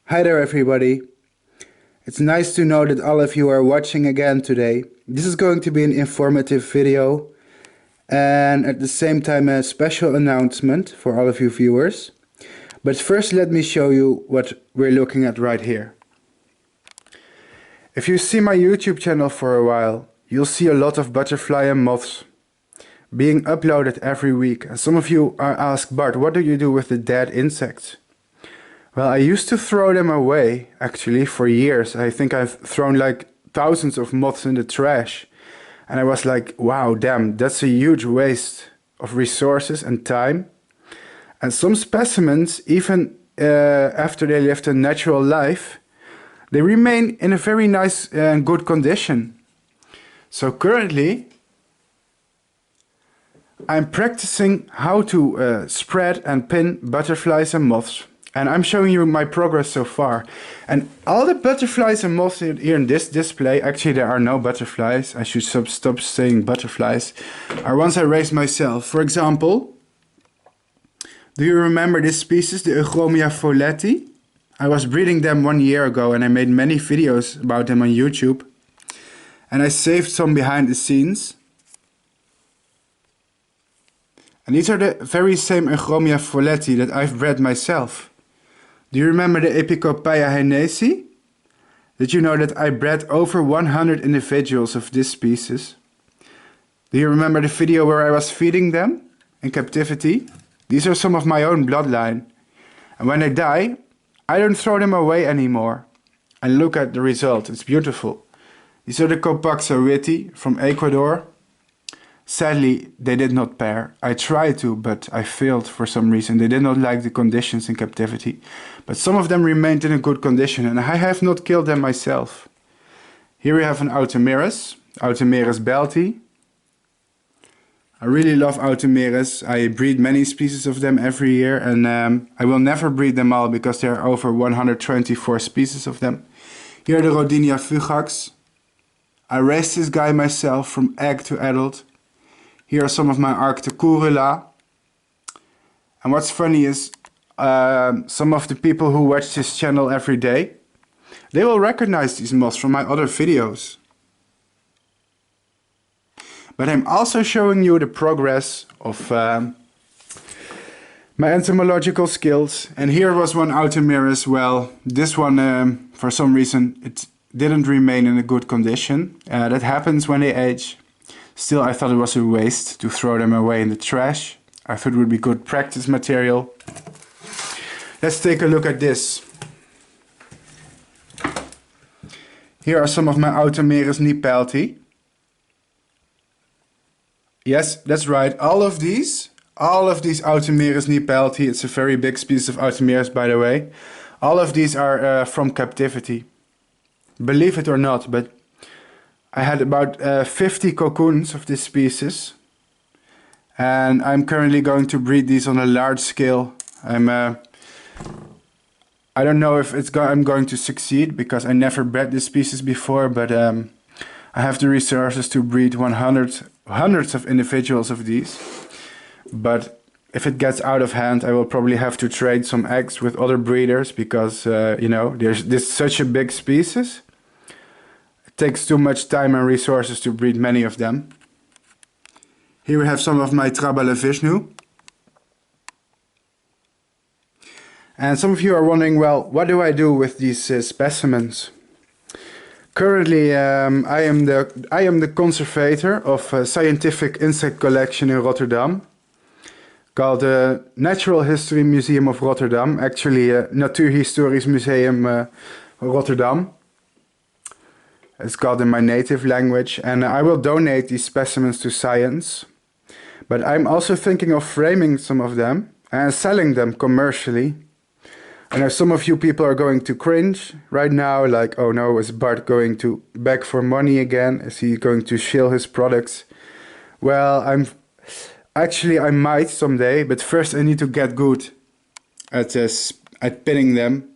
Hi there everybody. It's nice to know that all of you are watching again today. This is going to be an informative video and at the same time a special announcement for all of you viewers. But first let me show you what we're looking at right here. If you see my YouTube channel for a while, you'll see a lot of butterfly and moths being uploaded every week. And some of you are asked, Bart, what do you do with the dead insects? Well, I used to throw them away, actually, for years. I think I've thrown like thousands of moths in the trash. And I was like, wow, damn, that's a huge waste of resources and time. And some specimens, even after they lived a natural life, they remain in a very nice and good condition. So currently, I'm practicing how to spread and pin butterflies and moths. And I'm showing you my progress so far. And all the butterflies and moths here in this display, actually there are no butterflies, I should stop saying butterflies, are ones I raised myself. For example, do you remember this species, the Hygromia folleti? I was breeding them 1 year ago and I made many videos about them on YouTube. And I saved some behind the scenes. And these are the very same Hygromia folleti that I've bred myself. Do you remember the Epicopea heinesi? Did you know that I bred over 100 individuals of this species? Do you remember the video where I was feeding them in captivity? These are some of my own bloodline. And when they die, I don't throw them away anymore. And look at the result, it's beautiful. These are the Copaxa witty from Ecuador. Sadly, they did not pair. I tried to, but I failed for some reason. They did not like the conditions in captivity. But some of them remained in a good condition, and I have not killed them myself. Here we have an Automeris, Automeris belti. I really love Automeris. I breed many species of them every year, and I will never breed them all because there are over 124 species of them. Here the Rodinia fugax. I raised this guy myself from egg to adult. Here are some of my Arctocurula. And what's funny is some of the people who watch this channel every day, they will recognize these moths from my other videos. But I'm also showing you the progress of my entomological skills. And here was one Automeris. Well, this one, for some reason, it didn't remain in a good condition. That happens when they age. Still, I thought it was a waste to throw them away in the trash. I thought it would be good practice material. Let's take a look at this. Here are some of my Automeris nipelti. Yes, that's right. All of these Automeris nipelti, it's a very big species of Automeris by the way. All of these are from captivity. Believe it or not, but I had about 50 cocoons of this species, and I'm currently going to breed these on a large scale. I don't know if I'm going to succeed because I never bred this species before, but I have the resources to breed hundreds of individuals of these. But if it gets out of hand, I will probably have to trade some eggs with other breeders because you know, this such a big species. Takes too much time and resources to breed many of them. Here we have some of my Trabala Vishnu. And some of you are wondering, well, what do I do with these specimens? Currently, I am the conservator of a scientific insect collection in Rotterdam called the Natural History Museum of Rotterdam, actually Natuurhistorisch Museum Rotterdam. It's called in my native language, and I will donate these specimens to science. But I'm also thinking of framing some of them and selling them commercially. I know some of you people are going to cringe right now, like, oh no, is Bart going to beg for money again? Is he going to shill his products? Well, I might someday, but first I need to get good at pinning them.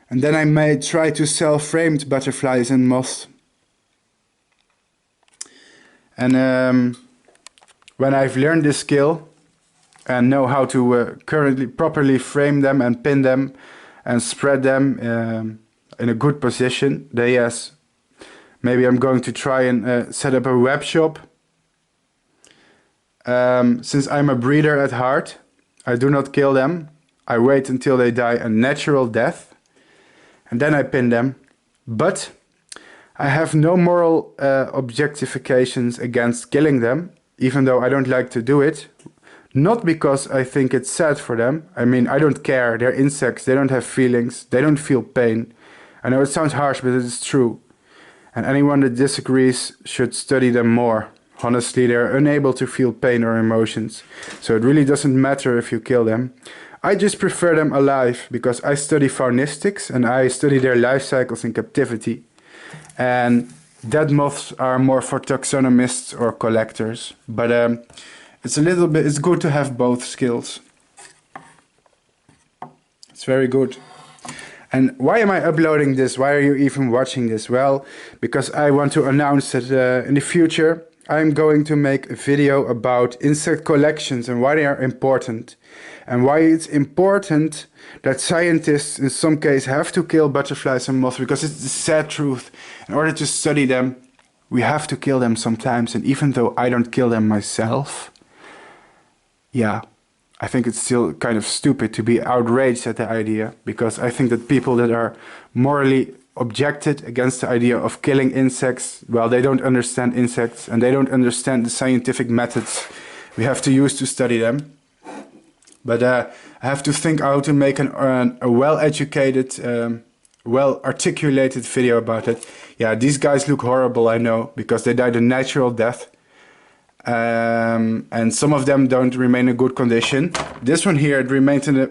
And then I may try to sell framed butterflies and moths. And when I've learned this skill and know how to currently properly frame them and pin them, and spread them in a good position. Then yes, maybe I'm going to try and set up a web shop. Since I'm a breeder at heart, I do not kill them. I wait until they die a natural death, and then I pin them. But I have no moral objectifications against killing them, even though I don't like to do it. Not because I think it's sad for them. I mean, I don't care. They're insects. They don't have feelings. They don't feel pain. I know it sounds harsh, but it is true. And anyone that disagrees should study them more. Honestly, they're unable to feel pain or emotions. So it really doesn't matter if you kill them. I just prefer them alive because I study faunistics and I study their life cycles in captivity. And dead moths are more for taxonomists or collectors. But it's good to have both skills. It's very good. And why am I uploading this? Why are you even watching this? Well, because I want to announce that in the future I'm going to make a video about insect collections and why they are important. And why it's important that scientists in some cases have to kill butterflies and moths, because it's the sad truth. In order to study them, we have to kill them sometimes. And even though I don't kill them myself, yeah, I think it's still kind of stupid to be outraged at the idea, because I think that people that are morally objected against the idea of killing insects, well, they don't understand insects and they don't understand the scientific methods we have to use to study them. But I have to think how to make a well-educated, well-articulated video about it. Yeah, these guys look horrible, I know, because they died a natural death. And some of them don't remain in good condition. This one here, it remained in a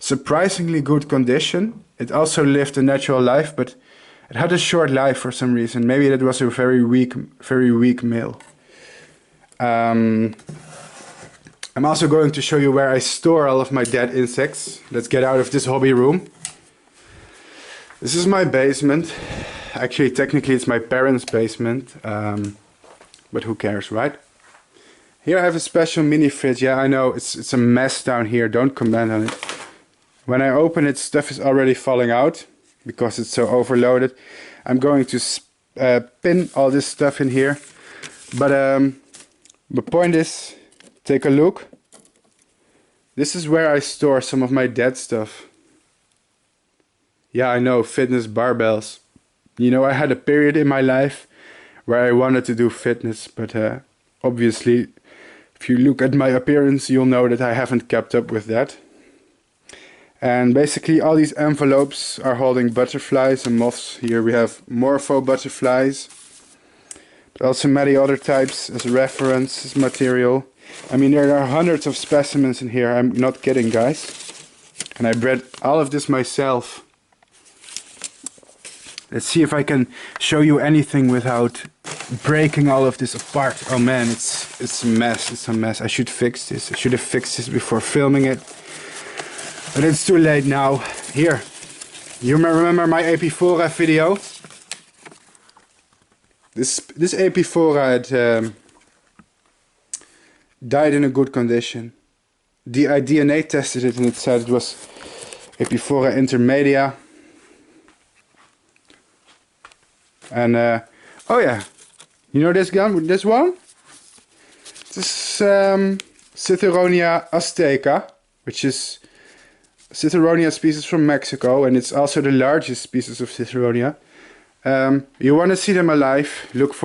surprisingly good condition. It also lived a natural life, but it had a short life for some reason. Maybe it was a very weak male. I'm also going to show you where I store all of my dead insects. Let's get out of this hobby room. This is my basement. Actually, technically it's my parents' basement, but who cares, right? Here I have a special mini fridge. Yeah, I know it's a mess down here. Don't comment on it. When I open it, stuff is already falling out because it's so overloaded. I'm going to pin all this stuff in here. But the point is, take a look. This is where I store some of my dead stuff. Yeah, I know, fitness barbells. You know, I had a period in my life where I wanted to do fitness, but obviously, if you look at my appearance, you'll know that I haven't kept up with that. And basically all these envelopes are holding butterflies and moths. Here we have morpho butterflies, but also many other types as reference material. I mean, there are hundreds of specimens in here, I'm not kidding, guys. And I bred all of this myself. Let's see if I can show you anything without breaking all of this apart. Oh man, it's a mess, it's a mess. I should fix this. I should have fixed this before filming it. But it's too late now. Here, you remember my Epifora video? This Epifora had died in a good condition. I DNA tested it and it said it was Epifora intermedia. And oh yeah, you know this one? This one? This is Citheronia azteca, which is Citheronia species from Mexico, and it's also the largest species of Citheronia. You want to see them alive, look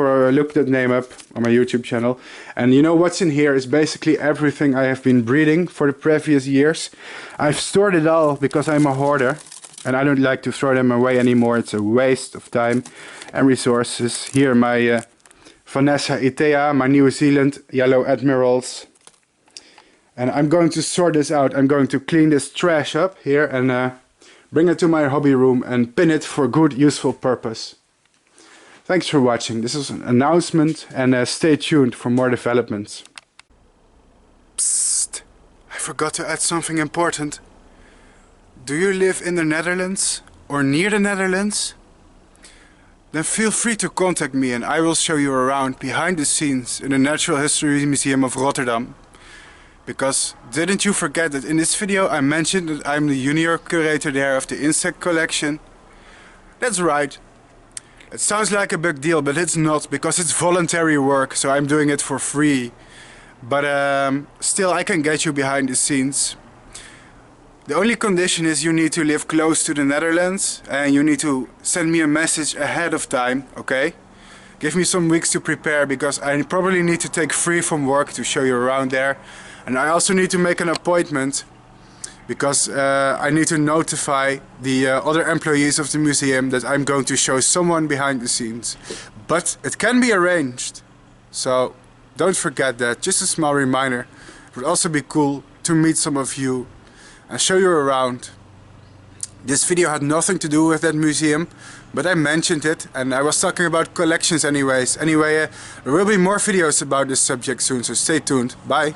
that name up on my YouTube channel. And you know what's in here is basically everything I have been breeding for the previous years. I've stored it all because I'm a hoarder and I don't like to throw them away anymore. It's a waste of time and resources. Here my Vanessa Itea, my New Zealand Yellow Admirals. And I'm going to sort this out. I'm going to clean this trash up here and bring it to my hobby room and pin it for good, useful purpose. Thanks for watching. This is an announcement, and stay tuned for more developments. Psst! I forgot to add something important. Do you live in the Netherlands or near the Netherlands? Then feel free to contact me and I will show you around behind the scenes in the Natural History Museum of Rotterdam. Because didn't you forget that in this video I mentioned that I'm the junior curator there of the insect collection? That's right. It sounds like a big deal, but it's not, because it's voluntary work, so I'm doing it for free. But still, I can get you behind the scenes. The only condition is you need to live close to the Netherlands and you need to send me a message ahead of time, okay? Give me some weeks to prepare, because I probably need to take free from work to show you around there. And I also need to make an appointment, because I need to notify the other employees of the museum that I'm going to show someone behind the scenes. But it can be arranged, so don't forget that. Just a small reminder. It would also be cool to meet some of you and show you around. This video had nothing to do with that museum, but I mentioned it and I was talking about collections anyways. Anyway, there will be more videos about this subject soon, so stay tuned. Bye!